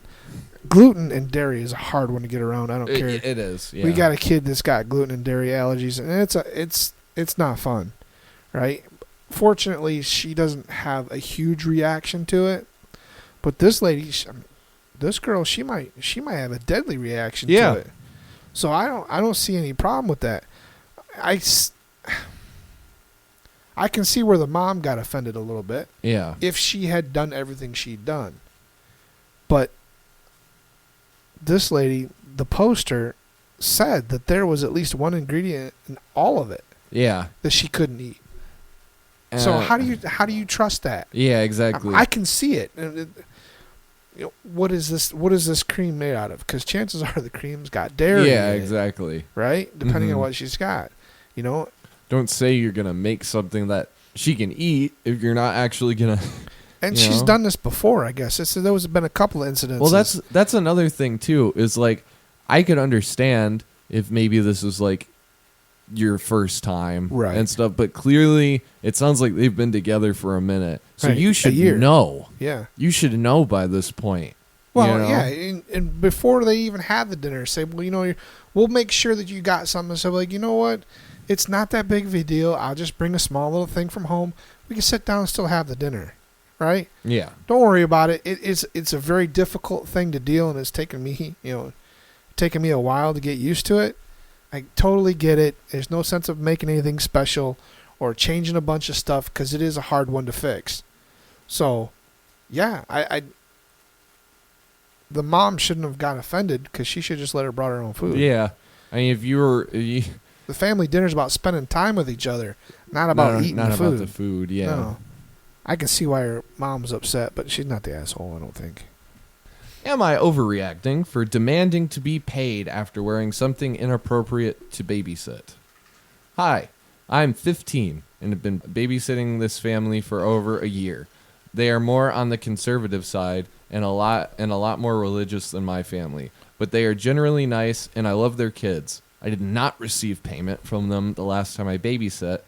gluten and dairy is a hard one to get around. I don't care. It is. Yeah. We got a kid that's got gluten and dairy allergies, and it's not fun, right? Fortunately, she doesn't have a huge reaction to it, but this lady, this girl, she might have a deadly reaction to it. So I don't see any problem with that. I can see where the mom got offended a little bit. Yeah. If she had done everything she'd done. But this lady, the poster, said that there was at least one ingredient in all of it Yeah. that she couldn't eat. So how do you trust that? Yeah, exactly. I can see it. What is this cream made out of? Because chances are the cream's got dairy. Yeah, in it, exactly. right? Depending on Mhm. what she's got, Don't say you're gonna make something that she can eat if you're not actually gonna. And You she's know? done this before, I guess. There was been a couple of incidents. Well, that's another thing too. Is like I could understand if maybe this is like your first time Right. and stuff, but clearly it sounds like they've been together for a minute. So Right, you a should year. know. Yeah. You should know by this point. Well, you know? yeah, and before they even had the dinner, say, well, we'll make sure that you got something. So, like, you know what? It's not that big of a deal. I'll just bring a small little thing from home. We can sit down and still have the dinner, right? Yeah. Don't worry about it. It's a very difficult thing to deal, and it's taken me a while to get used to it. I totally get it. There's no sense of making anything special or changing a bunch of stuff because it is a hard one to fix. So, yeah, the mom shouldn't have got offended because she should just let her brought her own food. Yeah. I mean, if you were The family dinner's about spending time with each other, not about eating not the food. about the food. Yeah. No. I can see why her mom's upset, but she's not the asshole, I don't think. Am I overreacting for demanding to be paid after wearing something inappropriate to babysit? Hi, I'm 15 and have been babysitting this family for over a year. They are more on the conservative side and a lot more religious than my family, but they are generally nice and I love their kids. I did not receive payment from them the last time I babysat,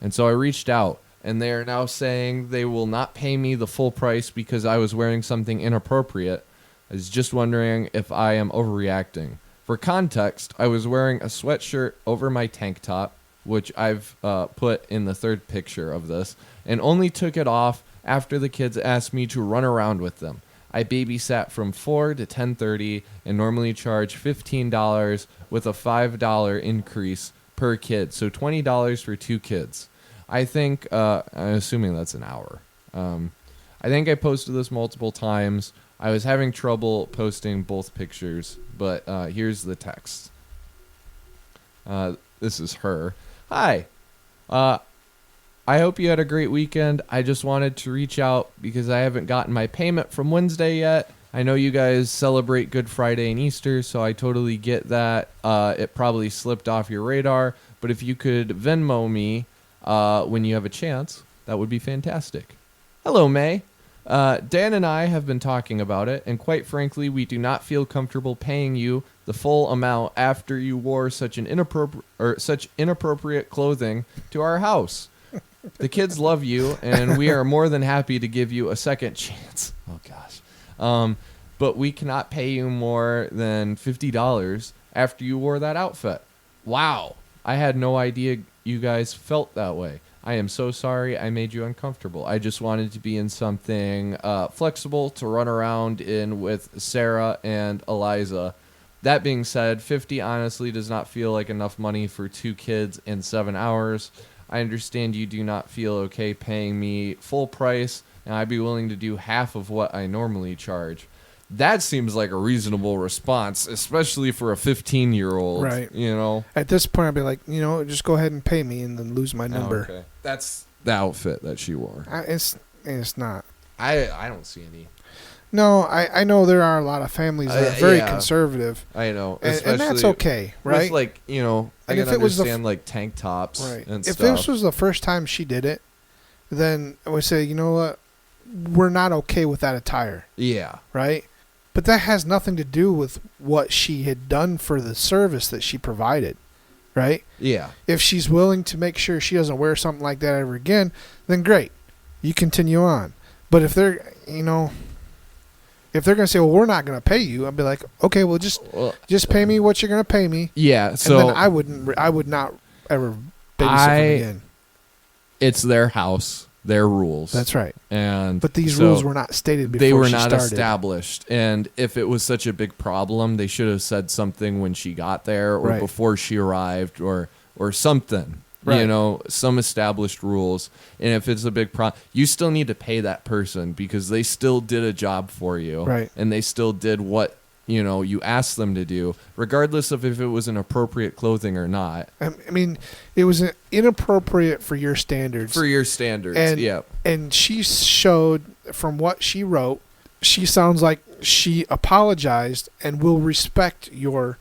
and so I reached out. And they are now saying they will not pay me the full price because I was wearing something inappropriate. I was just wondering if I am overreacting. For context, I was wearing a sweatshirt over my tank top, which I've put in the third picture of this, and only took it off after the kids asked me to run around with them. I babysat from 4 to 10:30 and normally charge $15 with a $5 increase per kid, so $20 for 2 kids. I think, I'm assuming that's an hour. I think I posted this multiple times. I was having trouble posting both pictures, but here's the text. This is her. Hi. I hope you had a great weekend. I just wanted to reach out because I haven't gotten my payment from Wednesday yet. I know you guys celebrate Good Friday and Easter, so I totally get that. It probably slipped off your radar, but if you could Venmo me when you have a chance, that would be fantastic. Hello, May. Dan and I have been talking about it, and quite frankly, we do not feel comfortable paying you the full amount after you wore such inappropriate clothing to our house. The kids love you, and we are more than happy to give you a second chance. Oh gosh. But we cannot pay you more than $50 after you wore that outfit. Wow. I had no idea you guys felt that way. I am so sorry I made you uncomfortable. I just wanted to be in something flexible to run around in with Sarah and Eliza. That being said, 50 honestly does not feel like enough money for 2 kids in 7 hours. I understand you do not feel okay paying me full price, and I'd be willing to do half of what I normally charge. That seems like a reasonable response, especially for a 15-year-old. Right. You know? At this point, I'd be like, just go ahead and pay me and then lose my number. Oh, okay. That's the outfit that she wore. It's not. I don't see any. No, I know there are a lot of families that are very yeah. conservative, I know. and that's okay, right? With I And can if it was understand like tank tops right. and If stuff. this was the first time she did it, then I would say, you know what, we're not okay with that attire, Yeah. right? But that has nothing to do with what she had done for the service that she provided, right? Yeah. If she's willing to make sure she doesn't wear something like that ever again, then great, you continue on. But if they're, if they're going to say, well, we're not going to pay you, I'd be like, okay, well, just pay me what you're going to pay me. Yeah. So and then I would not ever babysit them again. It's their house, their rules. That's right. But these rules were not stated before they were she not started. established. And if it was such a big problem, they should have said something when she got there or Right. before she arrived or something. Right. Some established rules. And if it's a big problem, you still need to pay that person because they still did a job for you. Right. And they still did what, you asked them to do, regardless of if it was an appropriate clothing or not. I mean, it was inappropriate for your standards. For your standards, and, yeah. And she showed, from what she wrote, she sounds like she apologized and will respect your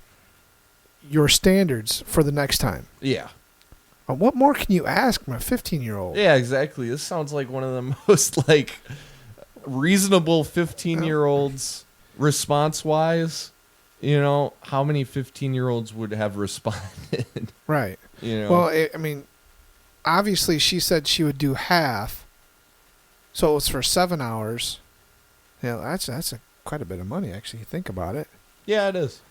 standards for the next time. Yeah. What more can you ask from a 15-year-old? Yeah, exactly. This sounds like one of the most reasonable 15-year-olds response-wise. How many 15-year-olds would have responded? Right. Well, obviously she said she would do half, so it was for 7 hours. That's quite a bit of money, actually. You think about it. Yeah, it is.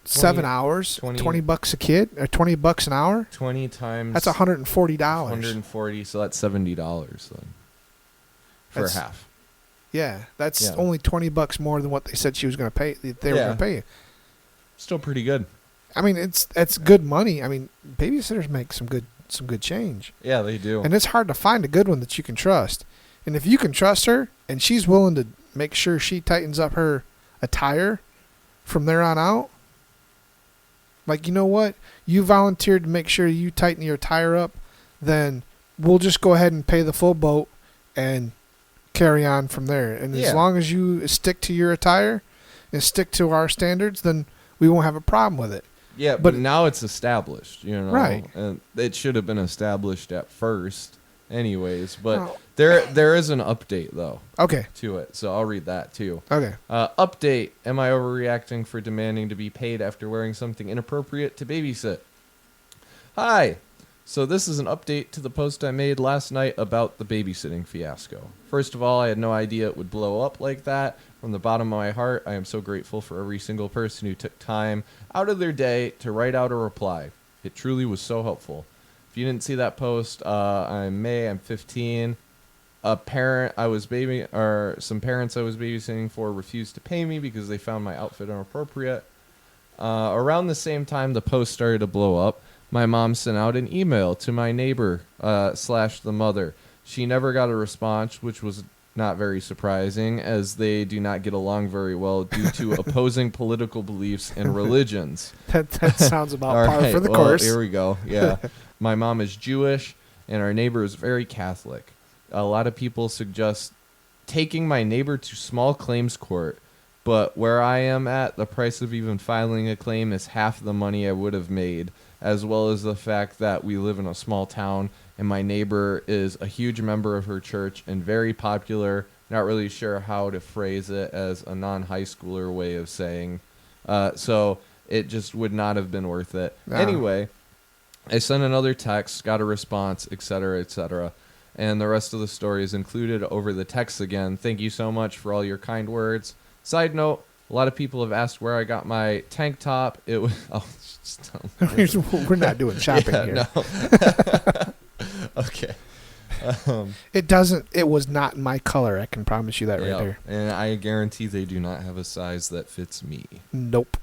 7 hours, 20 bucks a kid, or $20 an hour. 20 times. That's $140. 140, so that's $70 then. For half. Yeah, that's only $20 more than what they said she was going to pay. They were going to pay you. Still pretty good. I mean, it's good money. I mean, babysitters make some good change. Yeah, they do. And it's hard to find a good one that you can trust. And if you can trust her, and she's willing to make sure she tightens up her attire from there on out. Like, you know what? You volunteered to make sure you tighten your attire up, then we'll just go ahead and pay the full boat and carry on from there. And as long as you stick to your attire and stick to our standards, then we won't have a problem with it. Yeah, but now it's established, Right. And it should have been established at first anyways. But there is an update, though. Okay. To it, so I'll read that, too. Okay. Update. Am I overreacting for demanding to be paid after wearing something inappropriate to babysit? Hi. So this is an update to the post I made last night about the babysitting fiasco. First of all, I had no idea it would blow up like that. From the bottom of my heart, I am so grateful for every single person who took time out of their day to write out a reply. It truly was so helpful. If you didn't see that post, I'm 15. Some parents I was babysitting for refused to pay me because they found my outfit inappropriate. Around the same time the post started to blow up, my mom sent out an email to my neighbor / the mother. She never got a response, which was not very surprising, as they do not get along very well due to opposing political beliefs and religions. That sounds about par for the well, course. Here we go. Yeah. My mom is Jewish, and our neighbor is very Catholic. A lot of people suggest taking my neighbor to small claims court, but where I am at, the price of even filing a claim is half the money I would have made, as well as the fact that we live in a small town, and my neighbor is a huge member of her church and very popular. Not really sure how to phrase it as a non-high schooler way of saying. So it just would not have been worth it. No. Anyway, I sent another text, got a response, etc., etc., and the rest of the story is included over the text again. Thank you so much for all your kind words. Side note, a lot of people have asked where I got my tank top. It was... Oh, just tell me. We're not doing shopping here. No. Okay. It was not my color. I can promise you that right Yeah, there. and I guarantee they do not have a size that fits me. Nope.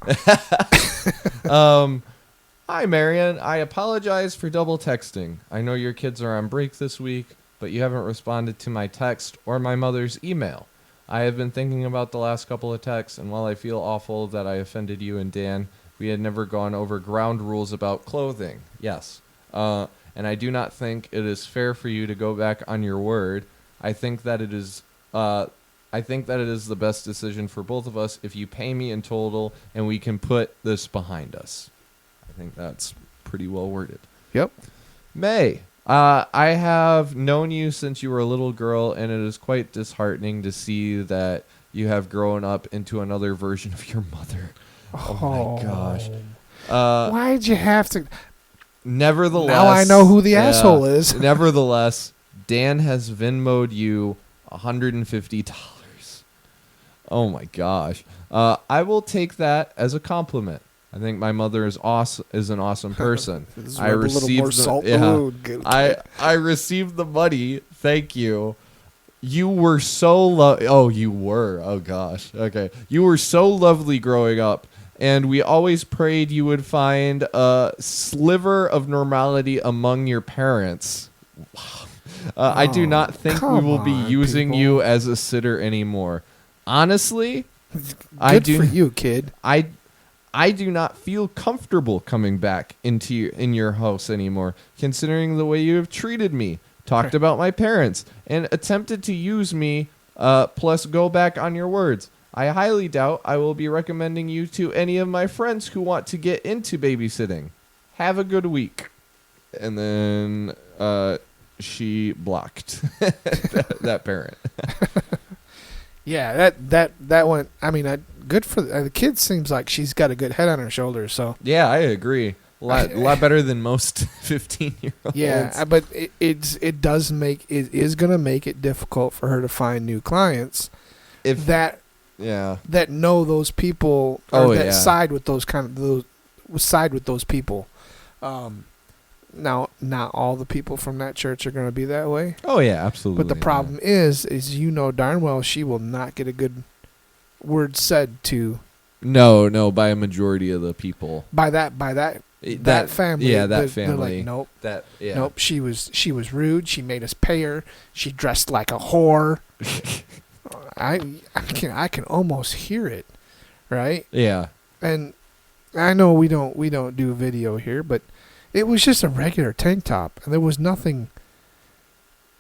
Hi, Marion. I apologize for double texting. I know your kids are on break this week, but you haven't responded to my text or my mother's email. I have been thinking about the last couple of texts, and while I feel awful that I offended you and Dan, we had never gone over ground rules about clothing. Yes. And I do not think it is fair for you to go back on your word. I think that it is the best decision for both of us if you pay me in total and we can put this behind us. I think that's pretty well worded. Yep. May, I have known you since you were a little girl, and it is quite disheartening to see that you have grown up into another version of your mother. Oh my gosh. Why'd you have to? Nevertheless, Now I know who the asshole is. Nevertheless, Dan has Venmo'd you $150. Oh my gosh. I will take that as a compliment. I think my mother is an awesome person. I received I received the money. Thank you. You were so you were. Oh gosh. Okay. You were so lovely growing up. And we always prayed you would find a sliver of normality among your parents. Wow. I do not think we will be using you as a sitter anymore. Honestly, Good for you, kid. I do not feel comfortable coming back in your house anymore, considering the way you have treated me, talked about my parents, and attempted to use me, plus go back on your words. I highly doubt I will be recommending you to any of my friends who want to get into babysitting. Have a good week. And then she blocked that parent. Yeah, that went. I mean, good for the kid. Seems like she's got a good head on her shoulders. So Yeah, I agree. A lot better than most 15-year-olds. yeah, but it is going to make it difficult for her to find new clients that know those people or side with those people. Now, not all the people from that church are going to be that way. Oh yeah, absolutely. But the problem is darn well she will not get a good word said to. No, by a majority of the people. By that family. Yeah, that they're family. like, nope. Yeah. Nope. She was rude. She made us pay her. She dressed like a whore. I can almost hear it, right? Yeah. And I know we don't do video here, but it was just a regular tank top, and there was nothing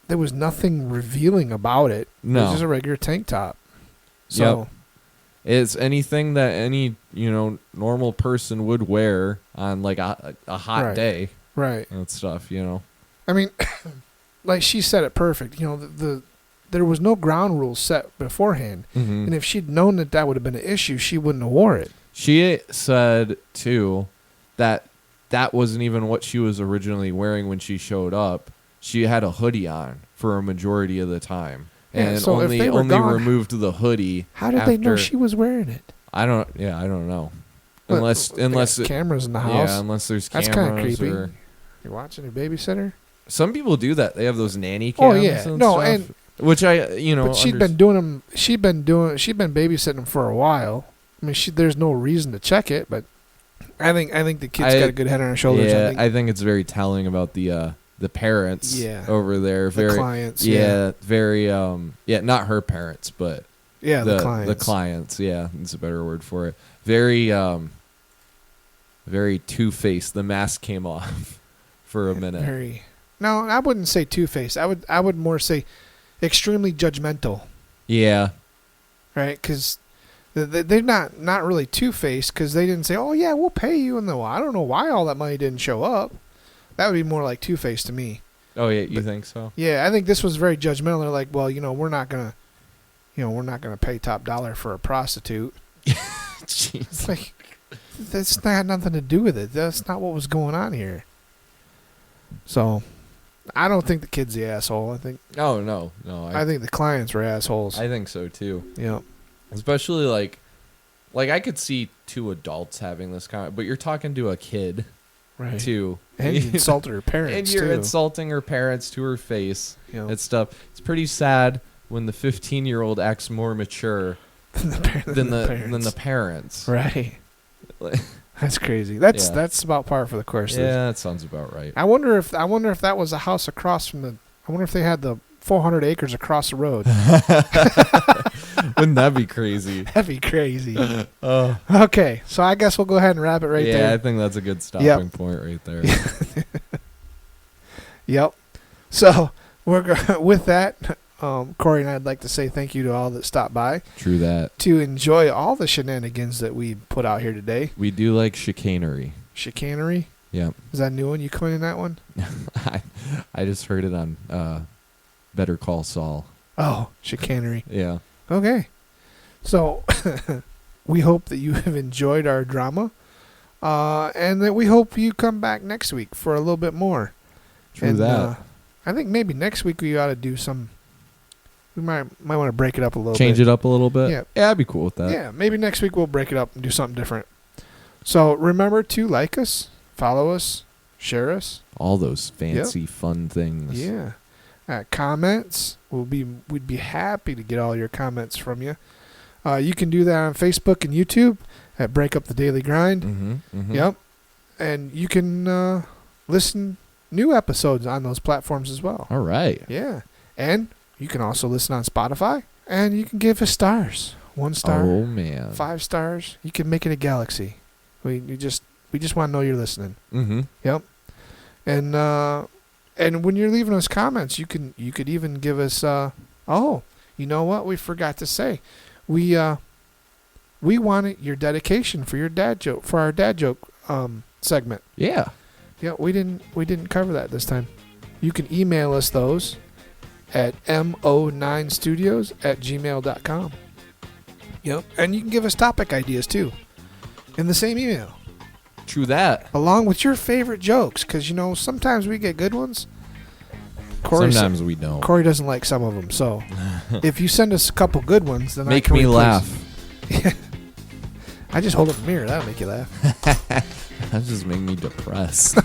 revealing about it. No. It was just a regular tank top. So it's anything that any normal person would wear on like a hot day, right? And stuff. I mean, like she said it perfect. There was no ground rules set beforehand, and if she'd known that would have been an issue, she wouldn't have wore it. She said too that wasn't even what she was originally wearing when she showed up. She had a hoodie on for a majority of the time, and so only removed the hoodie. How did they know she was wearing it? I don't know. Unless cameras in the house. Yeah, unless there's cameras. That's kind of creepy. You're watching a babysitter. Some people do that. They have those nanny cams. Oh yeah, and no, stuff, and which But she'd been doing them. She'd been babysitting them for a while. I mean, there's no reason to check it, but I think the kid's got a good head on her shoulders. Yeah, I think it's very telling about the parents over there. The clients. Very not her parents, but the clients. The clients, it's a better word for it. Very very two-faced. The mask came off for a minute. No, I wouldn't say two-faced. I would more say extremely judgmental. Yeah. Right, because they're not really two-faced because they didn't say, "Oh yeah, we'll pay you," and I don't know why all that money didn't show up. That would be more like two-faced to me. Oh yeah, you think so? Yeah, I think this was very judgmental. They're like, well, we're not gonna pay top dollar for a prostitute. Jeez. Like, that's not nothing to do with it. That's not what was going on here. So, I don't think the kid's the asshole. I think. Oh no. I think the clients were assholes. I think so too. Yeah. Especially like I could see two adults having this kind of, but you're talking to a kid. Right. too. And you insulted her And parents, you're too. insulting her parents to her face. You know, It's stuff. It's pretty sad when the 15-year-old acts more mature than than the parents. Right. Like- That's crazy. That's Yeah. that's about par for the course. Yeah, that sounds about right. I wonder if that was a house across from the. I wonder if they had the 400 acres across the road. Wouldn't that be crazy? That'd be crazy. Okay, so I guess we'll go ahead and wrap it right yeah, there. I think that's a good stopping point right there. Yep. So with that, Corey and I'd like to say thank you to all that stopped by True that. to enjoy all the shenanigans that we put out here today. We do like chicanery. Chicanery. Yeah. Is that a new one? You coining that one? I just heard it on Better Call Saul. Oh, chicanery. Yeah. Okay. So we hope that you have enjoyed our drama, and that we hope you come back next week for a little bit more. True And, that. I think maybe next week we ought to do some. We might want to break it up a little Change bit. it up a little bit. Yeah. I'd be cool with that. Yeah, maybe next week we'll break it up and do something different. So remember to like us, follow us, share us. All those fancy, fun things. Yeah. Comments. We'd be happy to get all your comments from you. You can do that on Facebook and YouTube at Break Up the Daily Grind. Mm-hmm, mm-hmm. Yep. And you can listen new episodes on those platforms as well. All right. Yeah. And you can also listen on Spotify, and you can give us stars. 1 star, Oh, man. 5 stars. You can make it a galaxy. We just want to know you're listening. Mm-hmm. Yep. And when you're leaving us comments, you could even give us oh, you know what? We forgot to say. We wanted your dedication for your dad joke, for our dad joke segment. Yeah. Yeah, we didn't cover that this time. You can email us those at mo9studios@gmail.com. Yep. And you can give us topic ideas too in the same email, True that. along with your favorite jokes, because sometimes we get good ones. Sometimes we don't. Corey doesn't like some of them, so if you send us a couple good ones, then I Make can me replace- laugh. I just hold up the mirror. That'll make you laugh. That just make me depressed.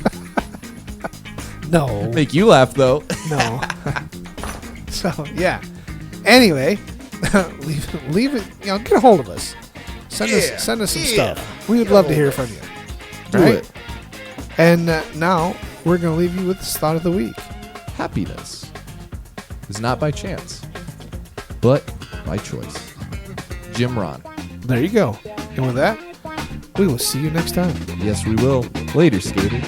No. Make you laugh, though. No. So, yeah. Anyway, leave it. Get a hold of us. Send us some stuff. We would love to hear from you. Do Right? it. And now we're going to leave you with this thought of the week. Happiness is not by chance, but by choice. Jim Ron. There you go. And with that, we will see you next time. Yes, we will. Later, skaters.